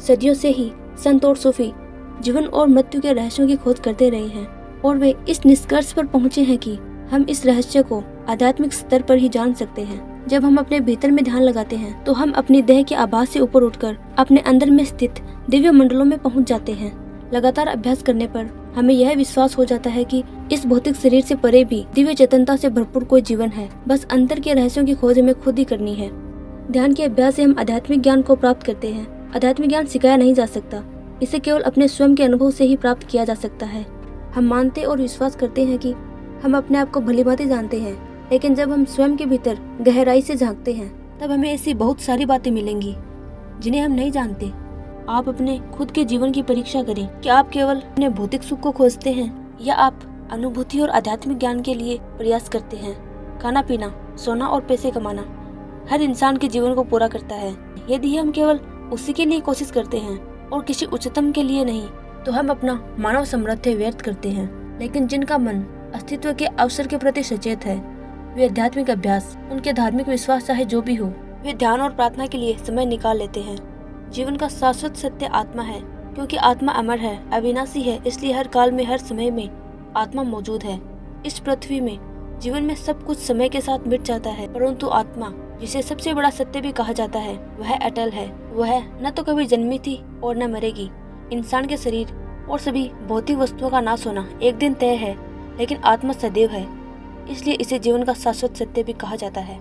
सदियों से ही संत और सूफी जीवन और मृत्यु के रहस्यों की खोज करते रहे हैं और वे इस निष्कर्ष पर पहुंचे हैं कि हम इस रहस्य को आध्यात्मिक स्तर पर ही जान सकते हैं। जब हम अपने भीतर में ध्यान लगाते हैं तो हम अपनी देह के आभास से ऊपर उठकर अपने अंदर में स्थित दिव्य मंडलों में पहुंच जाते हैं। लगातार अभ्यास करने पर हमें यह विश्वास हो जाता है कि इस भौतिक शरीर से परे भी दिव्य चेतनता से भरपूर कोई जीवन है। बस अंतर के रहस्यों की खोज हमें खुद ही करनी है। ध्यान के अभ्यास से हम आध्यात्मिक ज्ञान को प्राप्त करते हैं। आध्यात्मिक ज्ञान सिखाया नहीं जा सकता, इसे केवल अपने स्वयं के अनुभव से ही प्राप्त किया जा सकता है। हम मानते और विश्वास करते हैं कि हम अपने आप को भलीभांति जानते हैं, लेकिन जब हम स्वयं के भीतर गहराई से झांकते हैं तब हमें ऐसी बहुत सारी बातें मिलेंगी जिन्हें हम नहीं जानते। आप अपने खुद के जीवन की परीक्षा करें कि आप केवल अपने भौतिक सुख को खोजते हैं या आप अनुभूति और आध्यात्मिक ज्ञान के लिए प्रयास करते हैं। खाना पीना, सोना और पैसे कमाना हर इंसान के जीवन को पूरा करता है। यदि हम केवल उसी के लिए कोशिश करते हैं और किसी उच्चतम के लिए नहीं, तो हम अपना मानव सामर्थ्य व्यर्थ करते हैं। लेकिन जिनका मन अस्तित्व के अवसर के प्रति सचेत है, वे आध्यात्मिक अभ्यास, उनके धार्मिक विश्वास चाहे जो भी हो, वे ध्यान और प्रार्थना के लिए समय निकाल लेते हैं। जीवन का शाश्वत सत्य आत्मा है, क्योंकि आत्मा अमर है, अविनाशी है, इसलिए हर काल में, हर समय में आत्मा मौजूद है। इस पृथ्वी में जीवन में सब कुछ समय के साथ मिट जाता है, परंतु आत्मा, जिसे सबसे बड़ा सत्य भी कहा जाता है, वह अटल है। वह न तो कभी जन्मी थी और न मरेगी। इंसान के शरीर और सभी भौतिक वस्तुओं का नाश होना एक दिन तय है, लेकिन आत्मा सदैव है, इसलिए इसे जीवन का शाश्वत सत्य भी कहा जाता है।